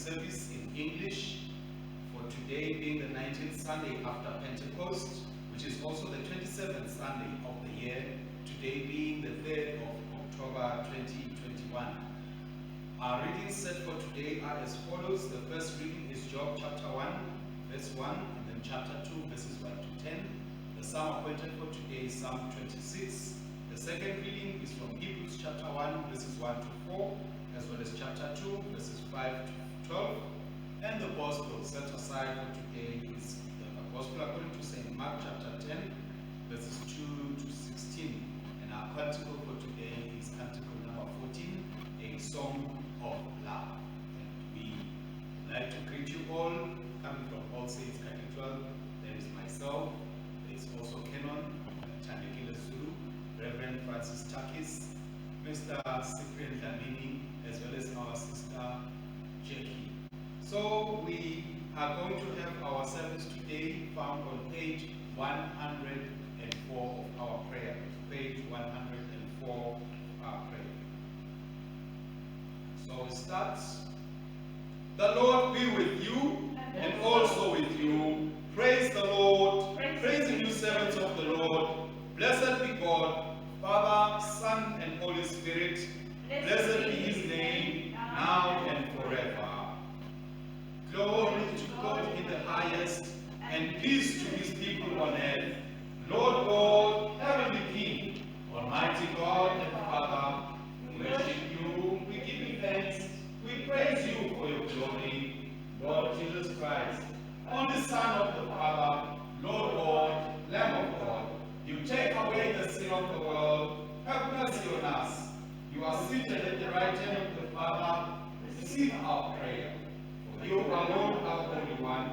service in English for today being the 19th Sunday after Pentecost, which is also the 27th Sunday of the year, today being the 3rd of October 2021. Our readings set for today are as follows. The first reading is Job chapter 1, verse 1, and then chapter 2, verses 1 to 10. The psalm appointed for today is Psalm 26. The second reading is from Hebrews chapter 1, verses 1 to 4, as well as chapter 2, verses 5 to 12. And the Gospel set aside for today is the Gospel according to St. Mark chapter 10, verses 2 to 16. And our canticle for today is canticle number 14, a song of love. And we would like to greet you all, coming from All Saints Cathedral. There is myself, there is also Canon Thandekile Zulu, Reverend Francis Takis, Mr. Cyprian Dlamini, as well as our sister Jackie. So we are going to have our service today found on page 104 of our prayer. Page 104 of our prayer. So it starts. The Lord be with you and also with you. Praise the Lord. Praise you, servants of the Lord. Blessed be God, Father, Son, and Holy Spirit. Blessed be his name, now and forever. Glory to God in the highest, and peace to his people on earth. Lord God, heavenly King, almighty God and Father, we worship you, we give you thanks, we praise you for your glory, Lord Jesus Christ, only Son of the Father, Lord God, Lamb of God. You take away the sin of the world, have mercy on us. You are seated at the right hand of the Father, receive our prayer. For you alone are the Holy One,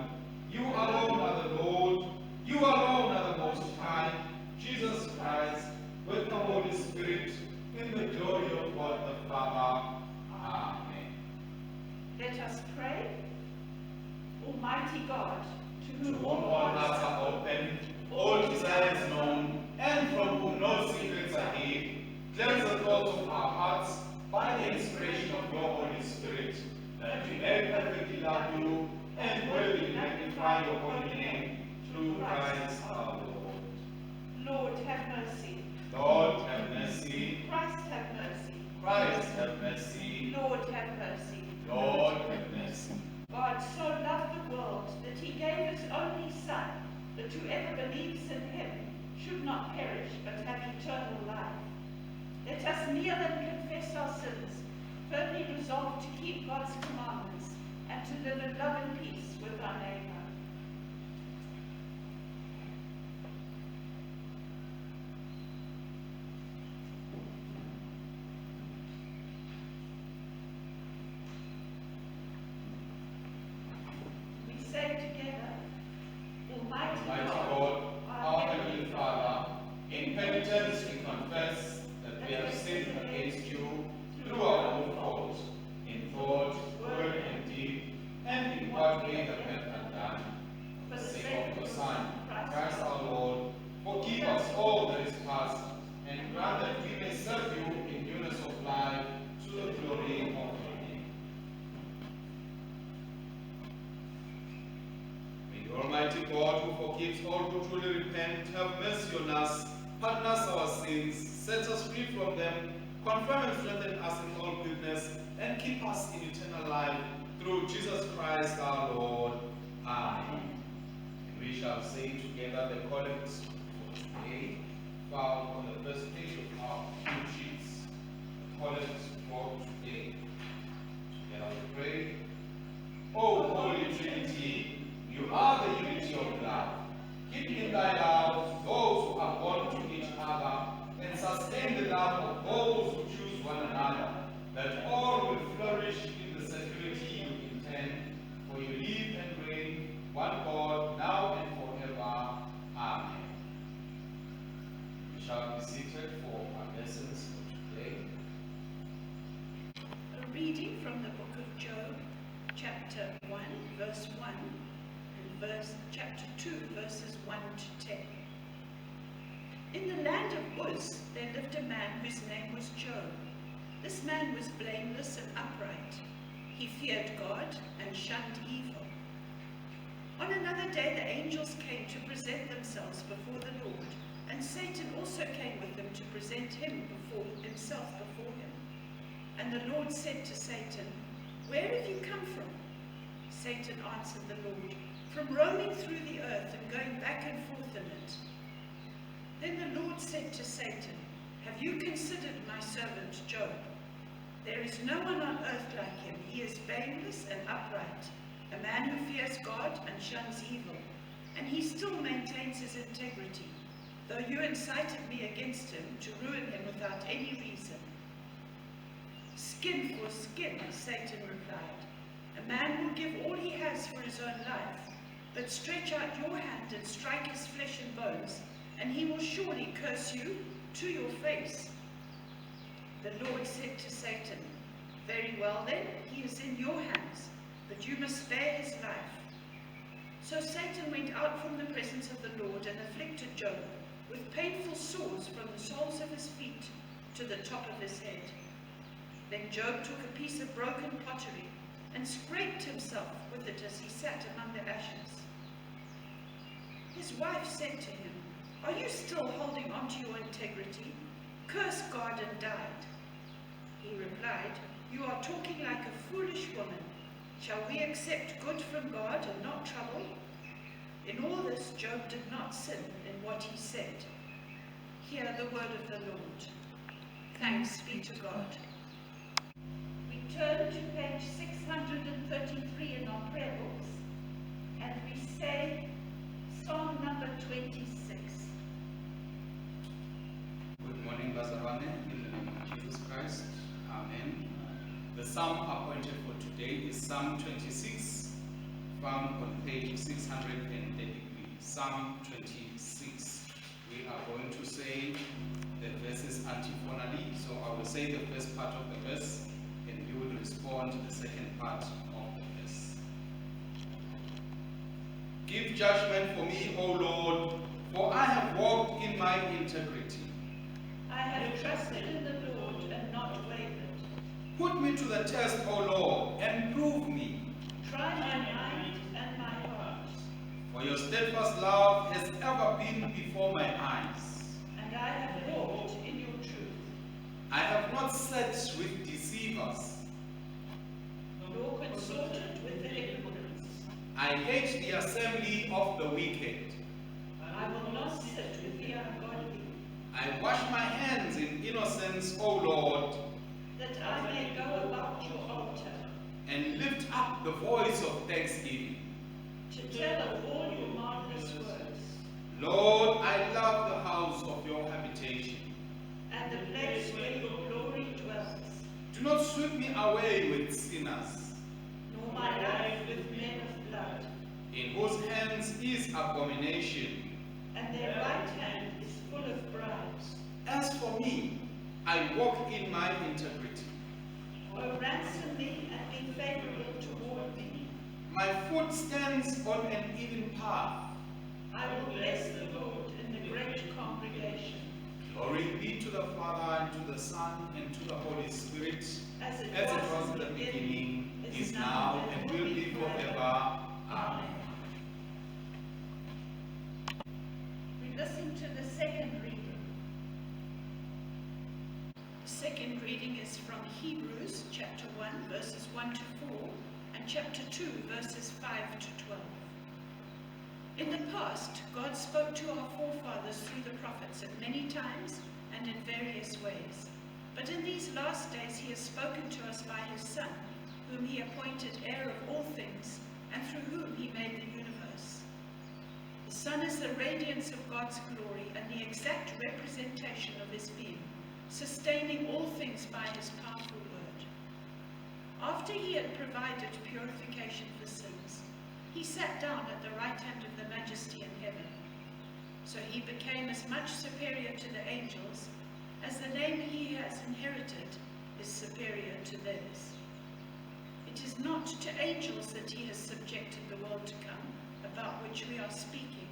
you alone are the Lord, you alone are the Most High, Jesus Christ, with the Holy Spirit, in the glory of God the Father. Amen. Let us pray. Almighty God, to To whom whom all hearts are open, all desires known, and from whom no secrets are hid, cleanse the thoughts of our hearts by the inspiration of your Holy Spirit, that we may perfectly love you and worthily magnify your holy name, through Christ our Lord. Lord, have mercy. Lord, have mercy. Christ, have mercy. Christ, have mercy. Lord, have mercy. Lord, have mercy. God so loved the world that he gave his only Son, that whoever believes in him should not perish but have eternal life. Let us kneel and confess our sins, firmly resolved to keep God's commandments and to live in love and peace with our neighbor. We say together, Almighty God, our Heavenly Father, in penitence we confess that we have sinned against you through our own fault, in thought, word, and deed, and in what we have not done. For the sake of your Son, Christ our Lord, forgive us all that is past, and grant that we may serve you in newness of life, to the glory of your name. May the Almighty God, who forgives all who truly repent, have mercy on us, pardon us our sins, set us free from them, confirm and strengthen us in all goodness, and keep us in eternal life, through Jesus Christ our Lord. Amen. And we shall say together the collect for today, found on the first page of our pew sheets. The collect for today. Together we pray. O Holy Trinity, you are the unity of love. Keep in thy love those who are born to each other, and sustain the love of those who choose one another, that all will flourish in the security you intend, for you live and reign, one God, now and forever. Amen. We shall be seated for our lessons for today. A reading from the book of Job, chapter 1, verse 1, and chapter 2, verses 1 to 10. In the land of Uz there lived a man whose name was Job. This man was blameless and upright. he feared God and shunned evil. On another day the angels came to present themselves before the Lord, and Satan also came with them to present himself before him. And the Lord said to Satan, "Where have you come from?" Satan answered the Lord, "From roaming through the earth and going back and forth in it." Then the Lord said to Satan, "Have you considered my servant Job? There is no one on earth like him. He is blameless and upright, a man who fears God and shuns evil, and he still maintains his integrity, though you incited me against him to ruin him without any reason." "Skin for skin," Satan replied. "A man will give all he has for his own life, but stretch out your hand and strike his flesh and bones, and he will surely curse you to your face." The Lord said to Satan, "Very well then, he is in your hands, but you must spare his life." So Satan went out from the presence of the Lord and afflicted Job with painful sores from the soles of his feet to the top of his head. Then Job took a piece of broken pottery and scraped himself with it as he sat among the ashes. His wife said to him, "Are you still holding on to your integrity? Curse God and died." He replied, "You are talking like a foolish woman. Shall we accept good from God and not trouble?" In all this, Job did not sin in what he said. Hear the word of the Lord. Thanks be to God. We turn to page 633 in our prayer books, and we say Psalm number 26. Good morning, Bazarane, in the name of Jesus Christ. Amen. The psalm appointed for today is Psalm 26, found on page 633. Psalm 26. We are going to say the verses antiphonally, so I will say the first part of the verse, and you will respond to the second part of the verse. Give judgment for me, O Lord, for I have walked in my integrity. I have trusted in the Lord and not wavered. Put me to the test, O Lord, and prove me. Try my mind and my heart, For your steadfast love has ever been before my eyes. and I have walked in your truth. I have not sat with deceivers. Nor consorted with the hypocrites. I hate the assembly of the wicked. I will not sit with the ungodly, I wash my hands in innocence, O Lord, that I may go about your altar, and lift up the voice of thanksgiving. to tell of all your marvelous works, Lord, I love the house of your habitation. and the place where your glory dwells, Do not sweep me away with sinners, nor my life with men of blood, in whose hands is abomination. and their right hand is full of bribes. As for me, I walk in my integrity. O ransom me and be favorable toward me. My foot stands on an even path. I will bless the Lord in the great congregation, Glory be to the Father, and to the Son, and to the Holy Spirit, as it as it was was in in the beginning, is now, now, and will be forever. Amen. We listen to the second reading. The second reading is from Hebrews chapter 1, verses 1 to 4, and chapter 2, verses 5 to 12. In the past, God spoke to our forefathers through the prophets at many times and in various ways. But in these last days he has spoken to us by his Son, whom he appointed heir of all things, and through whom he made the universe. The Son is the radiance of God's glory and the exact representation of his being, sustaining all things by his powerful word. After he had provided purification for sins, he sat down at the right hand of the Majesty in heaven. So he became as much superior to the angels as the name he has inherited is superior to theirs. It is not to angels that he has subjected the world to come, about which we are speaking,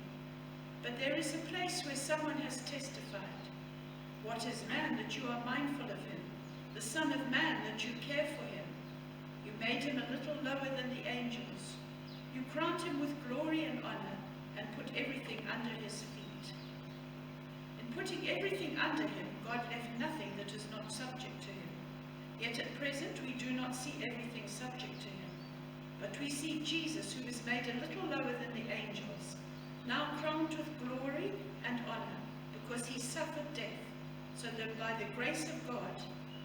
but there is a place where someone has testified. What is man that you are mindful of him, the Son of Man that you care for him? You made him a little lower than the angels. You crowned him with glory and honor and put everything under his feet. In putting everything under him, God left nothing that is not subject to him. Yet at present we do not see everything subject to him. But we see Jesus, who is made a little lower than the angels, now crowned with glory and honor, because he suffered death, so that by the grace of God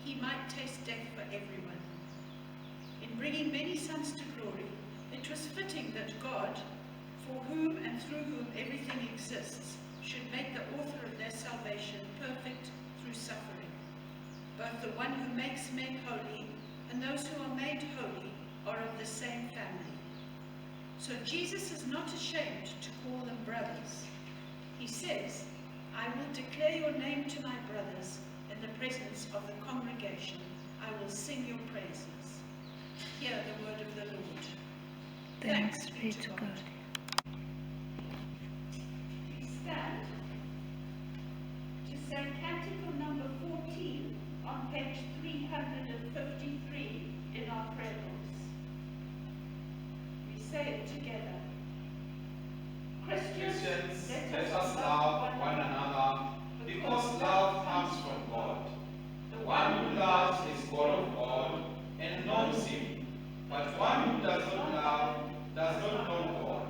he might taste death for everyone. In bringing many sons to glory, it was fitting that God, for whom and through whom everything exists, should make the author of their salvation perfect through suffering. Both the one who makes men holy and those who are made holy are of the same family. So Jesus is not ashamed to call them brothers. He says, I will declare your name to my brothers. In the presence of the congregation, I will sing your praises. Hear the word of the Lord. Thanks be to God. We stand to sing Canticle number 14 on page 353 in our prayer books. We say it together. Christians, let us love one another, because love comes from God. The one who loves is born of God and knows him, but one who does not love does not know God.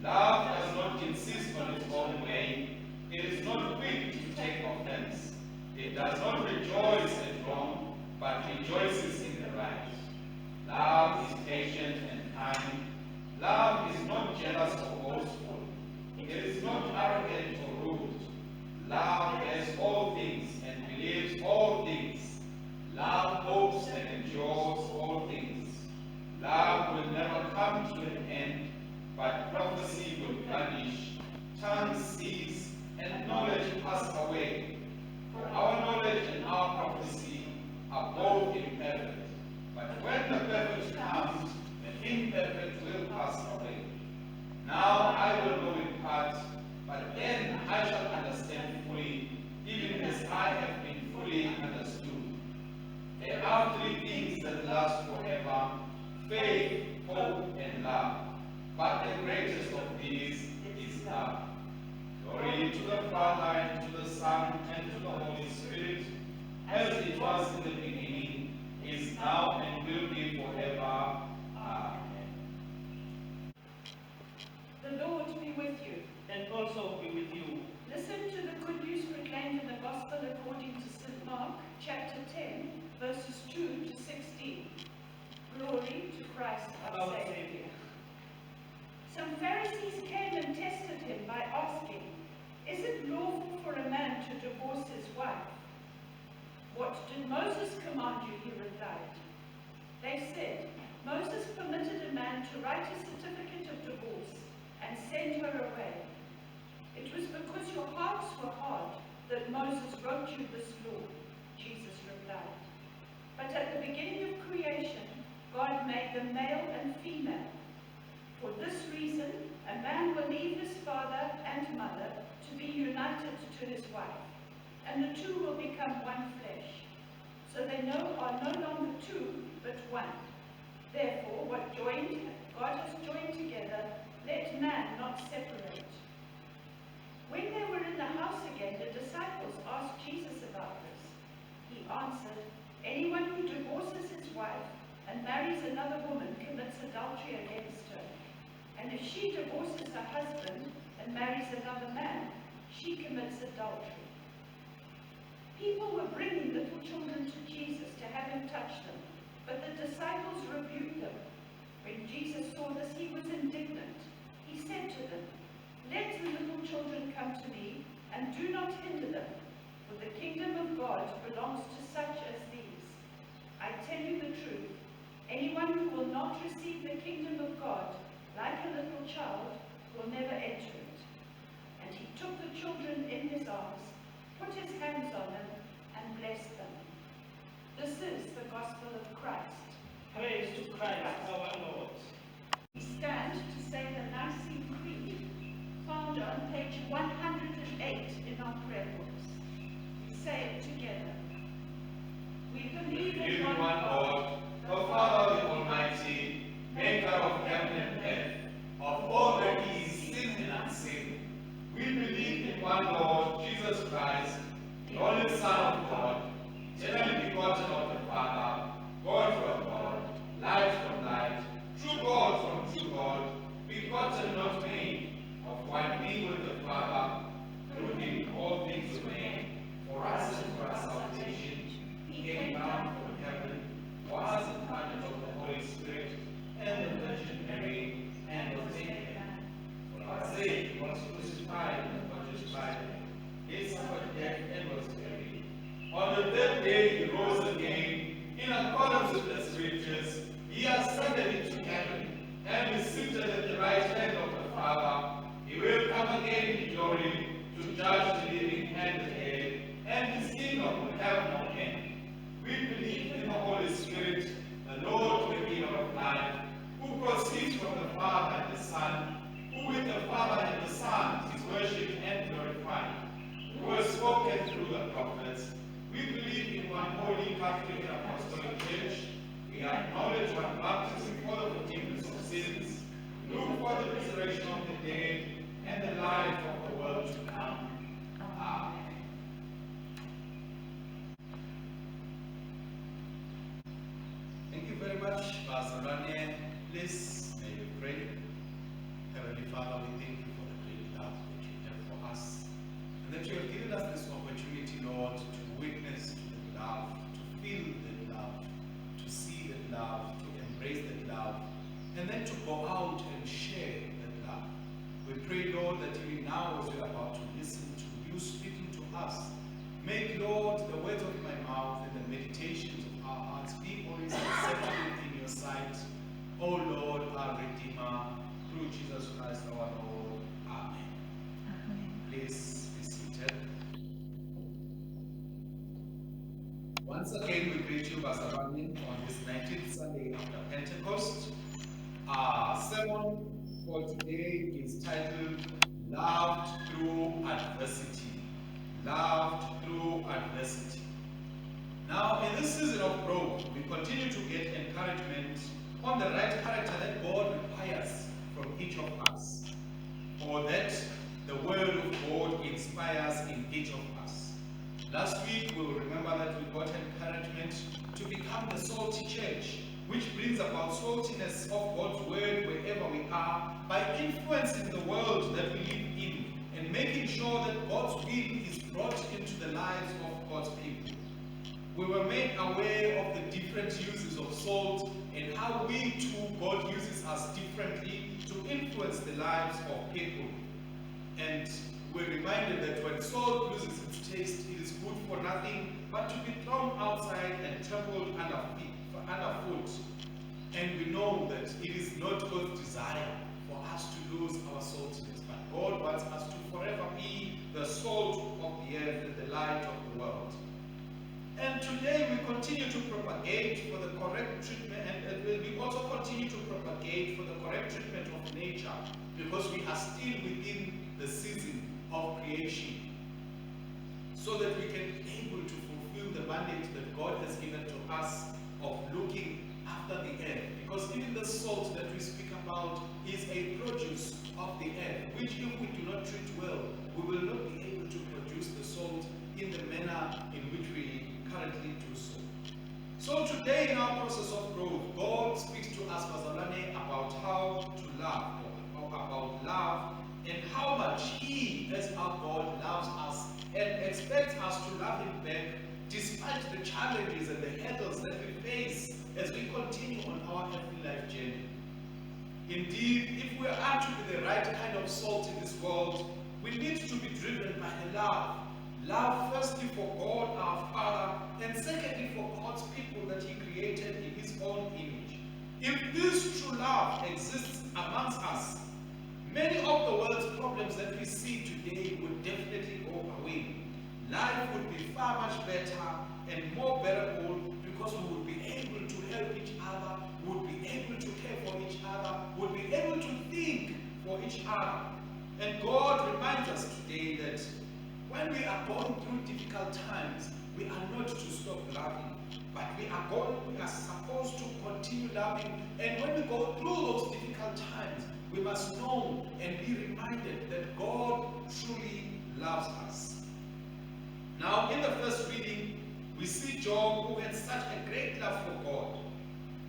Love does not insist on its own way. It is not quick to take offense. It does not rejoice at wrong, but rejoices in the right. Love is patient and kind. Love is not jealous or boastful. It is not arrogant or rude. Love bears all things and believes all things. Love hopes and endures all things. Love will never come to an end, but prophecy will vanish, tongues cease, and knowledge pass away. For our knowledge and our prophecy are both imperfect. But when the perfect comes, the imperfect will pass away. Now I will know in part, but then I shall understand fully, even as I have been fully understood. There are three things that last forever: faith, hope, and love. But the greatest of these is love. Glory to the Father, and to the Son, and to the Holy Spirit, as it was in the beginning, is now, and will be forever. Amen. The Lord be with you. And also be with you. Listen to the good news proclaimed in the Gospel according to St. Mark, chapter 10, verses 2 to 16. Glory to Christ our Our Savior. Savior. Some Pharisees came and tested him by asking, is it lawful for a man to divorce his wife? What did Moses command you? He replied. They said, Moses permitted a man to write a certificate of divorce and send her away. It was because your hearts were hard that Moses wrote you this law, Jesus replied. But at the beginning of creation, God made them male and female. For this reason, a man will leave his father and mother to be united to his wife, and the two will become one flesh. So they are no longer two, but one. Therefore, what God has joined together, let man not separate. When they were in the house again, the disciples asked Jesus about this. He answered, anyone who divorces his wife and marries another woman commits adultery against her. And if she divorces her husband and marries another man, she commits adultery. People were bringing little children to Jesus to have him touch them, but the disciples rebuked them. When Jesus saw this, he was indignant. He said to them, let the little children come to me, and do not hinder them, for the kingdom of God belongs to such as these. I tell you the truth, anyone who will not receive the kingdom of God like a little child will never enter it. And he took the children in his arms, put his hands on them, and blessed them. This is the gospel of Christ. Praise to Christ our Lord. We stand to say the Nicene Creed, found on page 108 in our prayer books. We say it together. We believe in one God, the Father, the Almighty, Father. He will come again in glory to judge the living and the dead, and his kingdom will have no end. We believe in the Holy Spirit, the Lord, the giver of life, who proceeds from the Father and the Son, who with the Father and the Son is worshipped and glorified, who has spoken through the prophets. We believe in one holy Catholic and Apostolic Church. We acknowledge one baptism for the forgiveness of sins, look for the resurrection of the dead, and the life of the world to come. Amen. Thank you very much, Pastor Rania. Please, may we pray. Heavenly Father, we thank you for the great love that you have for us, and that you have given us this opportunity, Lord, to witness to the love, to feel the love, to see the love, to embrace the love, and then to go out and share that love. We pray, Lord, that even now as we are about to listen to you speaking to us, make, Lord, the words of my mouth and the meditations of our hearts be always acceptable in your sight, O Lord, our Redeemer, through Jesus Christ our Lord. Amen. Amen. Please be seated. Once again, we greet you, Pastor Rani, on this 19th Sunday after Pentecost. Our sermon for today is titled, Loved Through Adversity. Loved through adversity. Now, in this season of growth, we continue to get encouragement on the right character that God requires from each of us, or that the Word of God inspires in each of us. Last week, we will remember that we got encouragement to become the salty church, which brings about saltiness of God's Word wherever we are by influencing the world that we live in and making sure that God's will is brought into the lives of God's people. We were made aware of the different uses of salt and how we too, God uses us differently to influence the lives of people. And we're reminded that when salt loses its taste, it is good for nothing but to be thrown outside and trampled underfoot. And we know that it is not God's desire for us to lose our saltiness, but God wants us to forever be the salt of the earth and the light of the world. And today we continue to propagate for the correct treatment, and we also continue to propagate for the correct treatment of nature, because we are still within the season of creation, so that we can be able to fulfill the mandate that God has given to us of looking after the earth. Because even the salt that we speak about is a produce of the earth, which if we do not treat well, we will not be able to produce the salt in the manner in which we currently do so. So today in our process of growth, God speaks to us, Mazalane, about how to love, or about love, and how much He, as our God, loves us and expects us to love Him back despite the challenges and the hurdles that we face as we continue on our earthly life journey. Indeed, if we are to be the right kind of salt in this world, we need to be driven by the love. Love firstly for God our Father, and secondly for God's people that He created in His own image. If this true love exists amongst us, many of the world's problems that we see today would definitely go away. Life would be far much better and more bearable, because we would be able to help each other, would be able to care for each other, would be able to think for each other. And God reminds us today that when we are going through difficult times, we are not to stop loving, but we are supposed to continue loving. And when we go through those difficult times, we must know and be reminded that God truly loves us. Now, in the first reading, we see Job, who had such a great love for God.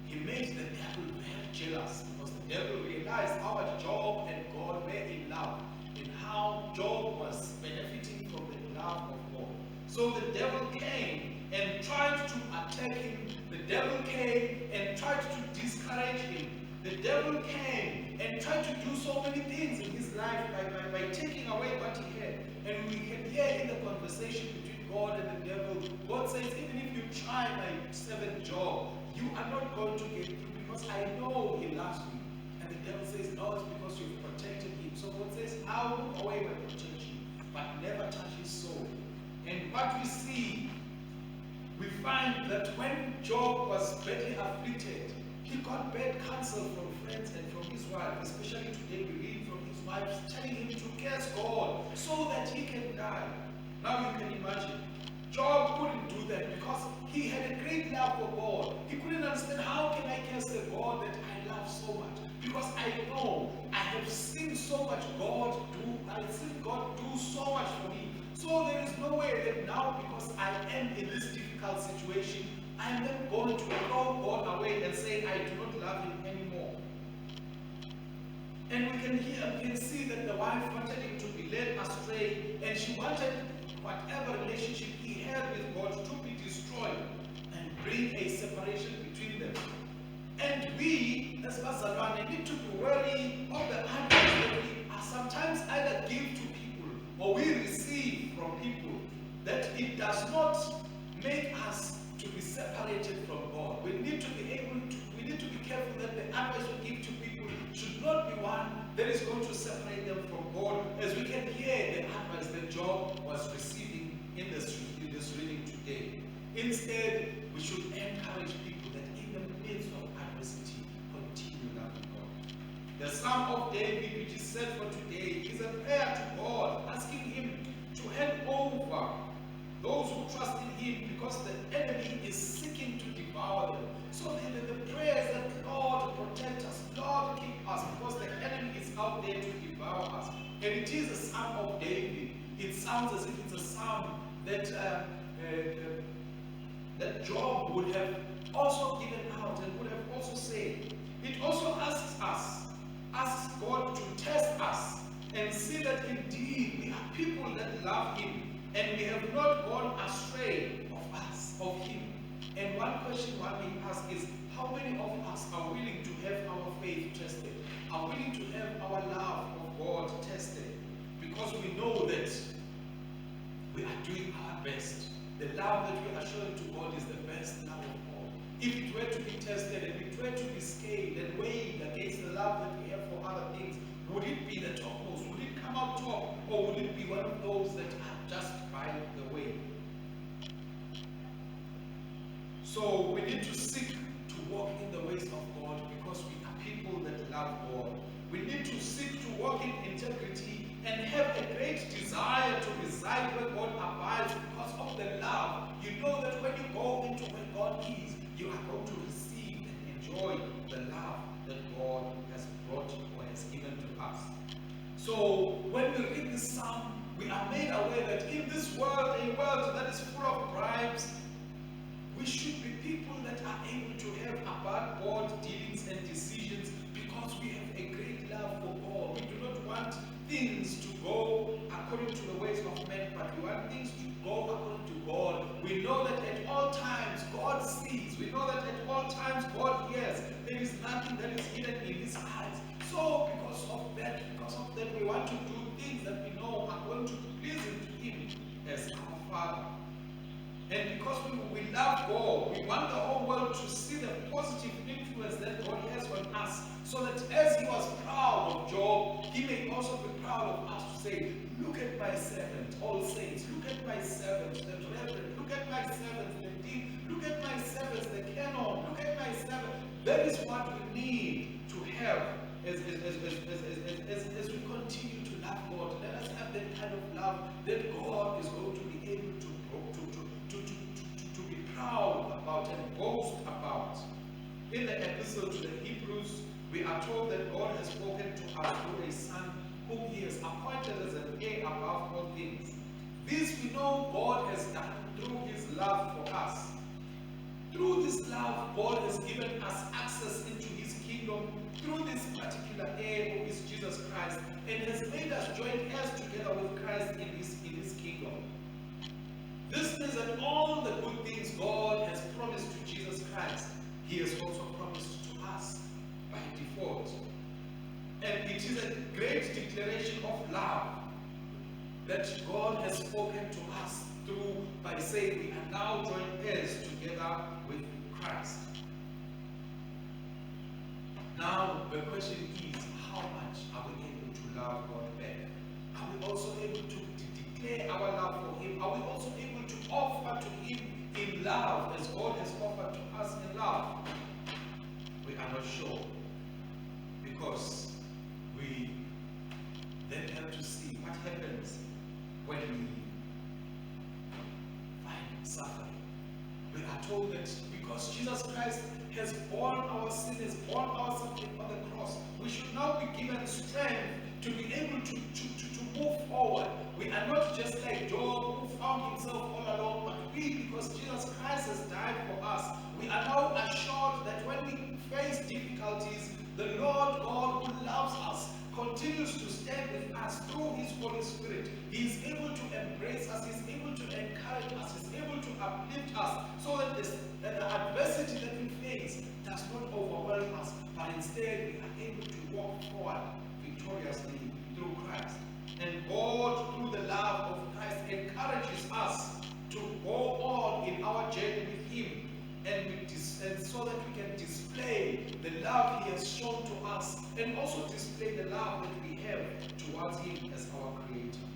He made the devil very jealous, because the devil realized how much Job and God were in love, and how Job was benefiting from the love of God. So the devil came and tried to attack him. The devil came and tried to discourage him. The devil came and tried to do so many things in his life by taking away what he had. And we can hear in the conversation between God and the devil, God says, even if you try my servant Job, you are not going to get through, because I know he loves me. And the devil says, no, it's because you've protected him I'll move away my protection, but never touch his soul. And what we see, we find that when Job was badly afflicted, he got bad counsel from friends and from his wife. Especially today we read from his wife telling him to curse God so that he can die. Now you can imagine, Job couldn't do that because he had a great love for God. He couldn't understand, how can I curse the God that I love so much? Because I know I have seen so much God do. I've seen God do so much for me. So there is no way that now, because I am in this difficult situation, I am not going to throw God away and say I do not love him anymore. And we can see that the wife wanted him to be led astray, and she wanted whatever relationship he had with God to be destroyed and bring a separation between them. And we, as Bazalwane, need to be wary of the advice that we sometimes either give to people or we receive from people, that it does not make us to be separated from God. We need to be careful that the advice we give to people should not be one that is going to separate them from God, as we can hear the advice that Job was receiving in this reading today. Instead, we should encourage people that in the midst of adversity, continue loving God. The Psalm of David, which is set for today, is a prayer to God, asking him to hand over those who trust in him, because the enemy is seeking to devour them. So the prayer is that, Lord, protect us, Lord, keep us, because the enemy is out there to devour us. And it is a Psalm of David. It sounds as if it's a psalm that that Job would have also given out and would have also said. It also asks God to test us and see that indeed we are people that love him, and we have not gone astray of him. And one question one may ask is, how many of us are willing to have our faith tested, are willing to have our love of God tested? Because we know that we are doing our best. The love that we are showing to God is the best love of all. If it were to be tested and it were to be scaled and weighed against the love that we have for other things, would it be the topmost? Would it come out top? Or would it be one of those that are just by the way? So we need to seek to walk in the ways of God, because we are people that love God. We need to seek to walk in integrity and have a great desire to reside where God abides because of the love. You know that when you go into where God is, you are going to receive and enjoy the love that God has brought or has given to us. So when we read this psalm, we are made aware that in this world, a world that is full of bribes, we should be people that are able to have above board dealings and decisions, because we have a great love for God. We do not want things to go according to the ways of men, but we want things to go according to God. We know that at all times God sees. We know that at all times God hears. There is nothing that is hidden in his eyes. So because of that, we want to do things that we know are going to be pleasing to him as our Father. And because we love God, we want the whole world to see the positive influence that God has on us, so that as he was proud of Job, he may also be proud of us to say, look at my servant, all saints, look at my servant, the reverend, look at my servant, the dean, look at my servants, the canon, look at my servant. That is what we need to have as we continue to love God. Let us have that kind of love that God is going to be able to be proud about and boast about. In the epistle to the Hebrews, we are told that God has spoken to us through a Son whom he has appointed as an heir above all things. This we know God has done through his love for us. Through this love, God has given us access into his kingdom through this particular heir who is Jesus Christ, and has made us joint heirs together with Christ in his kingdom. This means that all the good things God has promised to Jesus Christ, he has also promised to us by default. And it is a great declaration of love that God has spoken to us through by saying we are now joint heirs together with Christ. Now the question is, how much are we able to love God better? love as God has offered to us in love? We are not sure, because we then have to see what happens when we find suffering. We are told that because Jesus Christ has borne our sin, has borne our suffering on the cross, we should now be given strength to be able to move forward. We are not just like Job, who found himself all alone, but we, because Jesus Christ has died for us, we are now assured that when we face difficulties, the Lord God who loves us continues to stand with us through His Holy Spirit. He is able to embrace us, He is able to encourage us, He is able to uplift us, so that the adversity that we face does not overwhelm us, but instead we are able to walk forward victoriously through Christ. And God, through the love of Christ, encourages us to go on in our journey with Him, and so that we can display the love He has shown to us, and also display the love that we have towards Him as our Creator.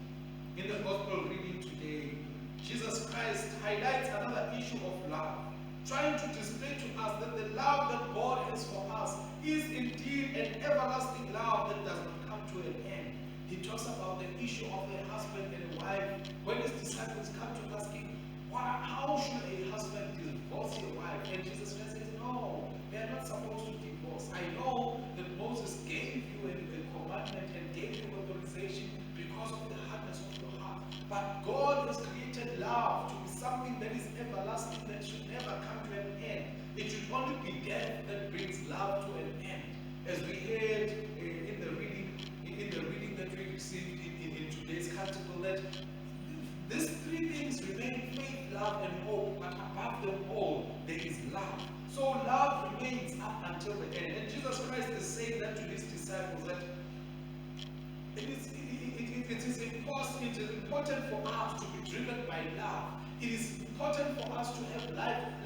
In the Gospel reading today, Jesus Christ highlights another issue of love, trying to display to us that the love that God has for us is indeed an everlasting love that does not come to an end. He talks about the issue of a husband and a wife. When His disciples come to ask Him, how should a husband divorce a wife? And Jesus Christ says, no, they are not supposed to divorce. I know that Moses gave you a commandment and gave you authorization because of the hardness of your heart. But God has created love to be something that is everlasting, that should never come to an end. It should only be death that brings love to an end. As we heard in the reading that we received in today's canticle, that these three things remain: faith, love, and hope. But above them all, there is love. So love remains up until the end. And Jesus Christ is saying that to His disciples, that it is important for us to be driven by love. It is important for us to have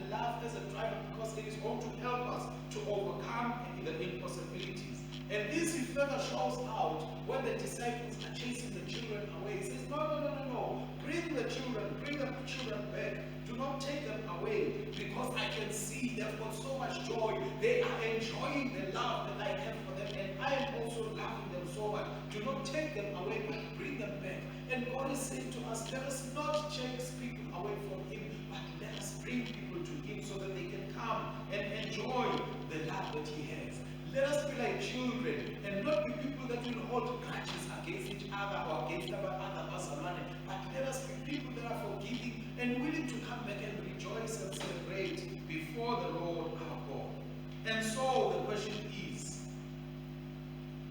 love as a driver, because it is going to help us to overcome the impossibilities. And this He further shows out when the disciples are chasing the children away. He says, no. Bring the children back. Do not take them away, because I can see they've got so much joy. They are enjoying the love that I have for them, and I am also loving them so much. Do not take them away, but bring them back. And God is saying to us, let us not chase people away from Him, but let us bring people to Him so that they can come and enjoy the love that He has. Let us be like children and not be people that will hold grudges against each other or against our other Bazalwane, but let us be people that are forgiving and willing to come back and rejoice and celebrate before the Lord our God. And so the question is,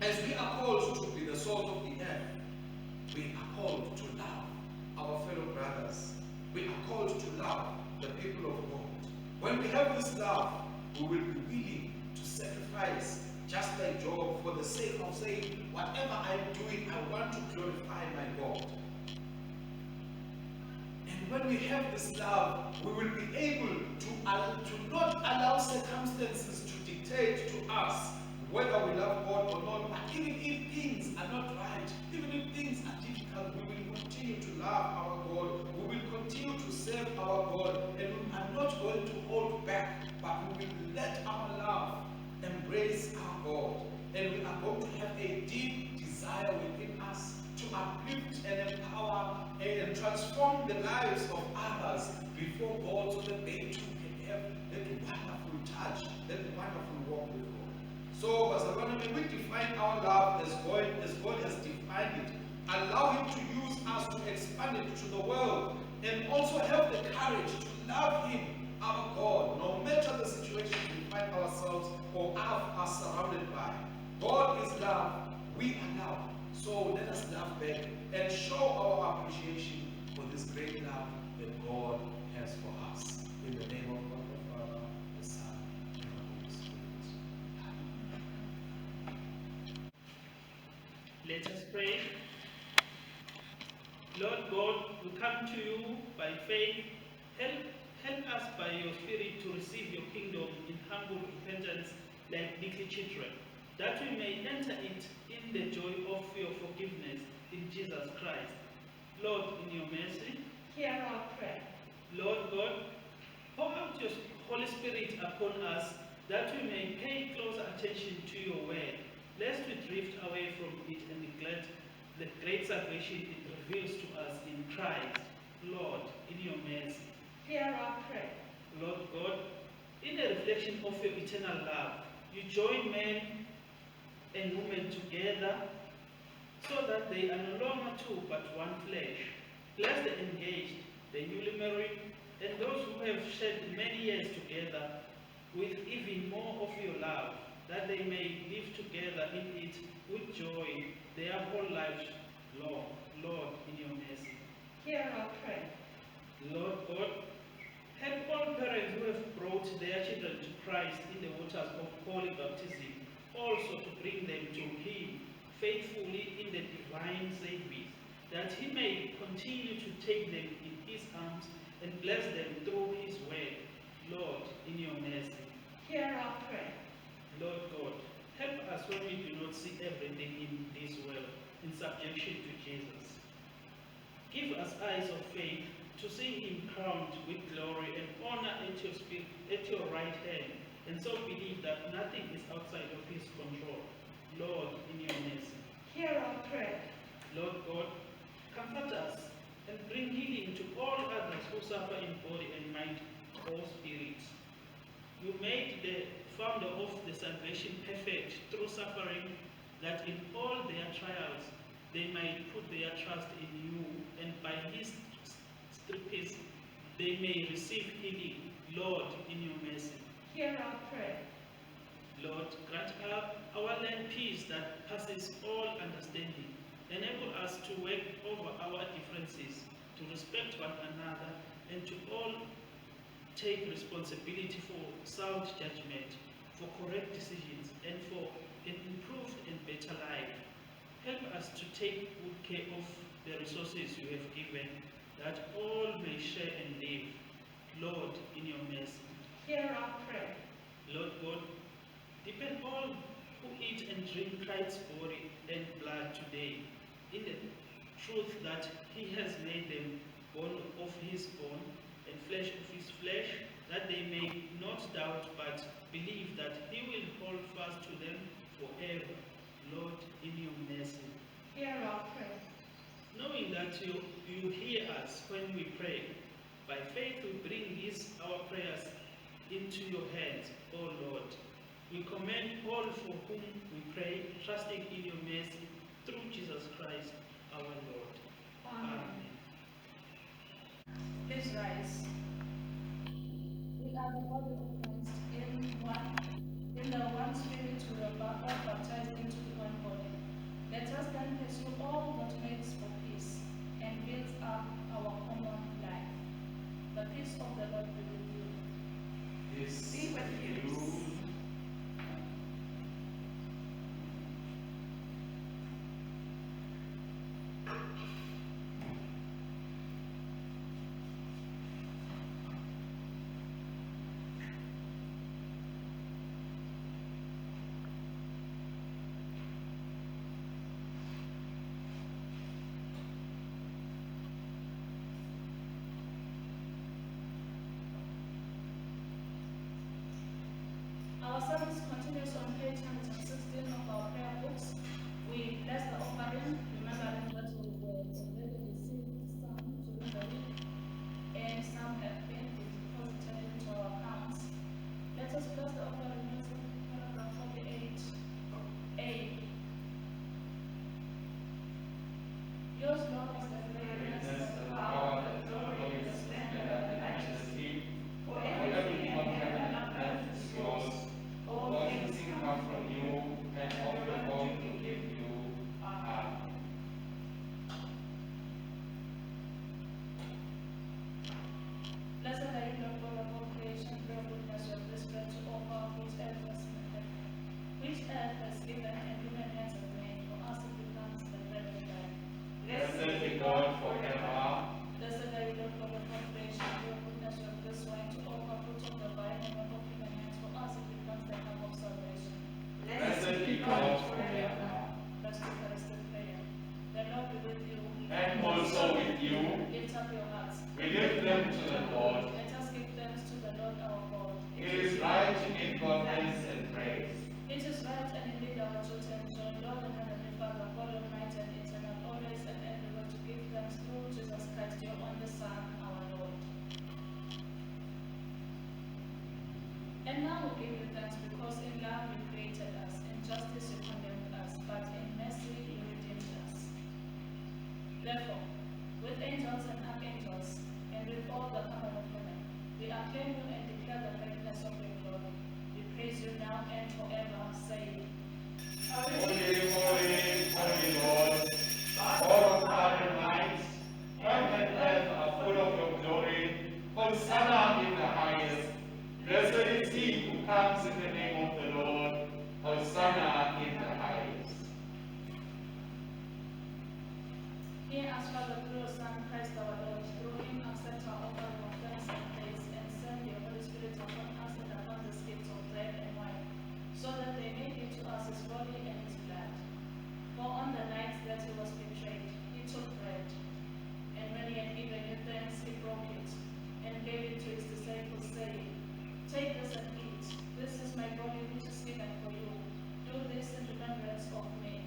as we are called to be the salt of the earth, we are called to love our fellow brothers. We are called to love the people of God. When we have this love, we will be willing to sacrifice, just like Job, for the sake of saying, whatever I'm doing, I want to glorify my God. And when we have this love, we will be able to not allow circumstances to dictate to us whether we love God or not. But even if things are not right, even if things are difficult, we will continue to love our God. We will continue to serve our God, and we are not going to hold back, but we will let our love embrace our God. And we are going to have a deep desire within us to uplift and empower and transform the lives of others before God, so that they too can have that wonderful touch, that wonderful walk with God. So, Bazalwane, when we define our love as God has defined it, allow Him to use us to expand it to the world, and also have the courage to love Him, our God, no matter the situation we find ourselves or are surrounded by. God is love, we are love. So let us love back and show our appreciation for this great love that God has for us. In the name of God the Father, the Son, and the Holy Spirit. Let us pray. Lord God, we come to you by faith. Help us by your Spirit to receive your kingdom in humble repentance like little children, that we may enter it in the joy of your forgiveness in Jesus Christ. Lord, in your mercy, Hear our prayer. Lord God, Pour out your Holy Spirit upon us, that we may pay close attention to your word, lest we drift away from it and neglect the great salvation it reveals to us in Christ. Lord, in your mercy. Hear our prayer. Lord God, in the reflection of your eternal love, you join men and women together so that they are no longer two but one flesh. Bless the engaged, the newly married, and those who have shared many years together with even more of your love, that they may live together in it with joy their whole lives long. Lord, in your mercy. Hear our prayer. Lord God, help all parents who have brought their children to Christ in the waters of holy baptism, also to bring them to Him faithfully in the divine service, that He may continue to take them in His arms and bless them through His word. Lord, in your mercy. Hear our prayer. Lord God, help us when we do not see everything in this world in subjection to Jesus. Give us eyes of faith to see Him crowned with glory and honor at your right hand, and so believe that nothing is outside of His control. Lord, in your mercy. Hear our prayer. Lord God, comfort us and bring healing to all others who suffer in body and mind or spirit. You made the founder of the salvation perfect through suffering, that in all their trials they might put their trust in you, and by His stripes they may receive healing. Lord, in your mercy. Hear our prayer. Lord, grant our land peace that passes all understanding. Enable us to work over our differences, to respect one another, and to all take responsibility for sound judgment, for correct decisions, and for an improved and better life. Help us to take good care of the resources you have given, that all may share and live. Lord, in your mercy. Hear our prayer. Lord God, depend all who eat and drink Christ's body and blood today, in the truth that He has made them bone of His bone and flesh of His flesh, that they may not doubt but believe that He will hold fast to them forever. Lord, in your mercy. Hear our prayer. Knowing that you hear us when we pray, by faith we bring our prayers into your hands, O Lord. We commend all for whom we pray, trusting in your mercy, through Jesus Christ our Lord. Amen. Please rise. We are the body of Christ in the one Spirit we are all baptized into one body. Let us then pursue all that makes for peace and builds up our common life. The peace of the Lord be with you. Peace Be with you. Our service continues on page 116 of our prayer books. We bless the offering, remembering that we were already received some during the week, and some have been deposited into our accounts. Let us bless the offering using paragraph 48A. Yours, Lord, is the greatness, the power, the glory, the splendor, and the majesty, for everything in heaven and earth is yours. All things come from you, and all the glory we give you. Amen. Blessed are you, Lord God of all creation, your goodness, your whisper to offer which earth has given and human hands have made, for us it becomes the bread of life. Blessed be God forever. Blessed are you, Lord God of all creation, your goodness, your this wine to offer fruit of the vine and work of human hands, for us it becomes the cup of salvation. Blessed be God forever. Let's do Eucharistic prayer. The Lord be with you. And also with you. Lift up your hearts. We give them to the Lord. Let us give thanks to the acclaim you and declare the greatness of your glory. We praise you now and forever, saying, Holy, holy, holy Lord, God of power and might, heaven and earth are full of your glory. Hosanna in the highest. Blessed is he who comes in the name of the Lord. Hosanna in the highest. Hear us, Father, through your Son, Christ our Lord. Through him accept our offering of thanks and praise, and send your Holy Spirit upon us and upon the gifts of bread and wine, so that they may give to us his body and his blood. For on the night that he was betrayed, he took bread, and when he had given you thanks, he broke it, and gave it to his disciples, saying, Take this and eat. This is my body which is given for you. Do this in remembrance of me.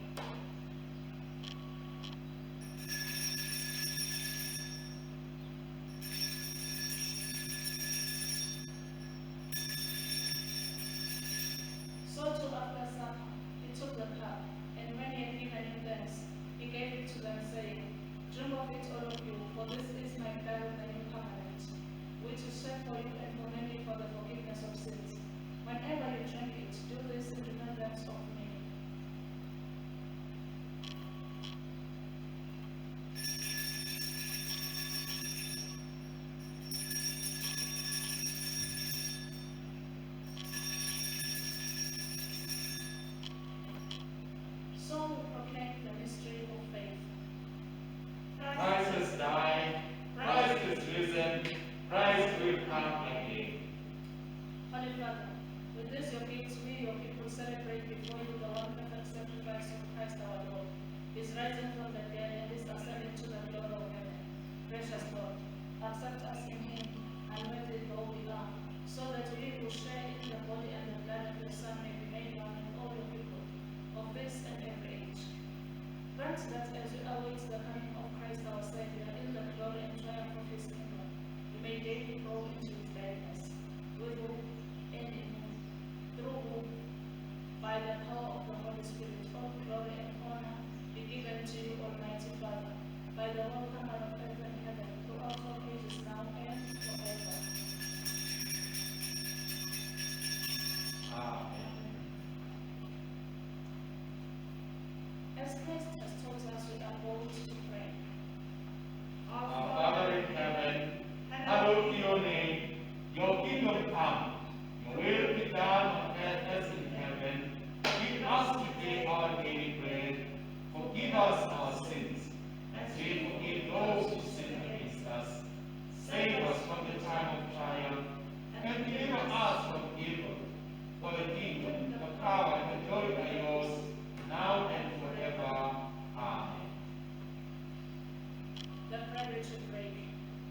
So too after supper, he took the cup, and when he had given him thanks, he gave it to them, saying, Drink of it, all of you, for this is my blood of the new covenant, which is shed for you and for many for the forgiveness of sins. Whenever you drink it, do this in remembrance of me. So we proclaim the mystery of faith. Christ has died, Christ is risen, Christ will come again. Holy Father, with this your gifts, we, your people, celebrate before you the one perfect sacrifice of Christ our Lord, his rising from the dead and his ascending to the glory of heaven. Precious Lord, accept us in him, and with it all we are, so that we who share in the body and the blood of your Son may be made one with all your people, of this and every age. Grant that as we await the coming of Christ our Savior in the glory and triumph of his kingdom, we may daily grow into his likeness, with whom and in whom, through whom, by the power of the Holy Spirit, all glory and honor be given to you, Almighty Father, by the one comer of earth and heaven, throughout all ages now and forever. Amen. As Christ has taught us, we are bold to pray. Our Father in heaven, hallowed be your name. Your kingdom come. Your will be done on earth as in heaven. Give us today our daily bread. Forgive us our sins, as we forgive those who sin against us. Save us from the time of trial, and deliver us from evil. For the kingdom, the power, and the glory are yours, now and forever. Amen. The prayer we should break,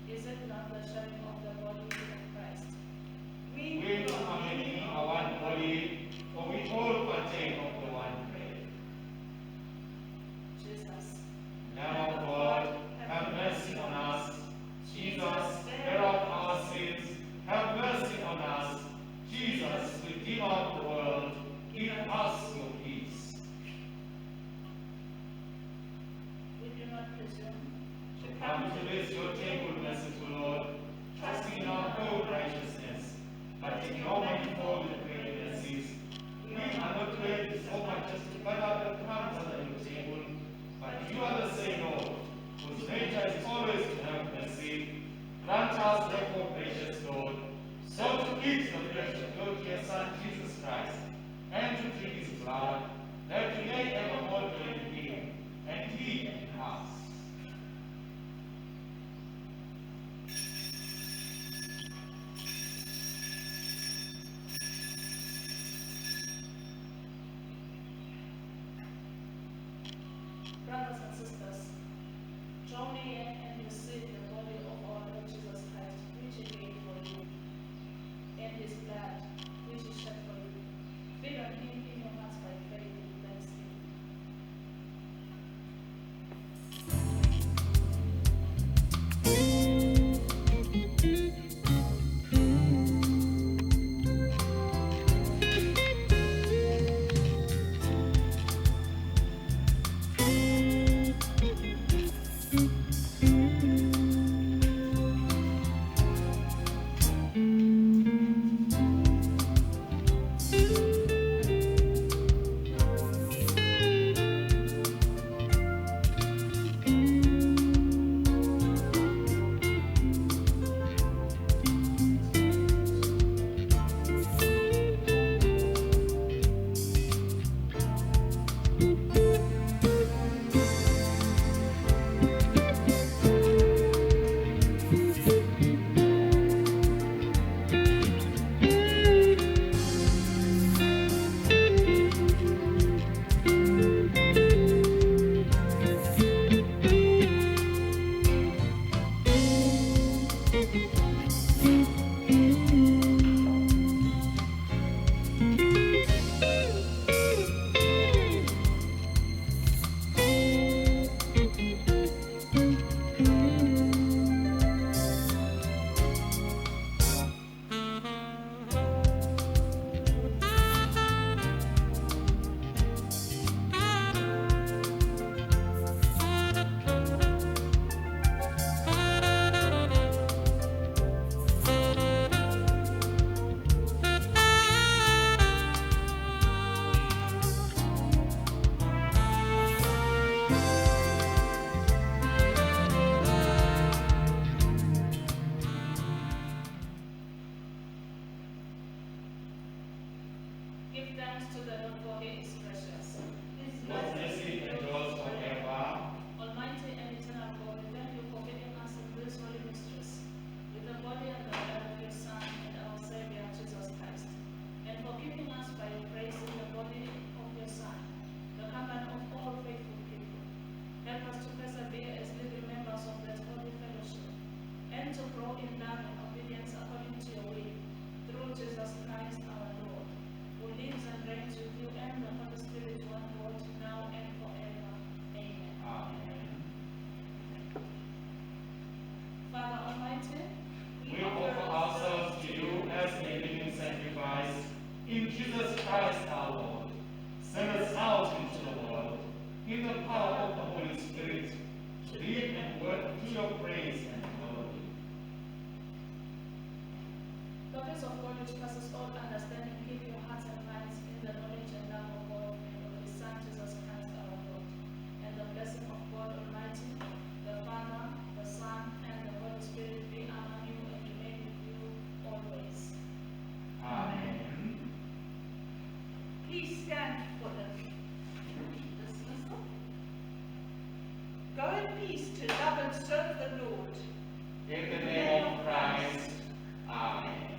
is it not the sharing of the body of Christ? We who are many are one body, for we all partake of the one bread. Jesus, Lamb of God, have mercy on us. Jesus, bearer of our sins, have mercy on us. Jesus, Redeemer of the world, give us your peace. we do not presume To come to this your table, merciful Lord, trusting in our whole righteousness, but in your manifold and great mercies, we are not worthy so much as to gather the crumbs under your table, but you are the same Lord, whose nature is always to have mercy. Grant us, therefore, gracious Lord, so to eat the flesh of your dear Son, Jesus Christ, and to drink his blood, that we may evermore dwell in him, and he in us. which passes all understanding, keep your hearts and minds in the knowledge and love of God and of His Son Jesus Christ our Lord. And the blessing of God Almighty, the Father, the Son, and the Holy Spirit be among you and remain with you always. Amen. Please stand for the dismissal. Go in peace to love and serve the Lord. In the name of Christ. Amen.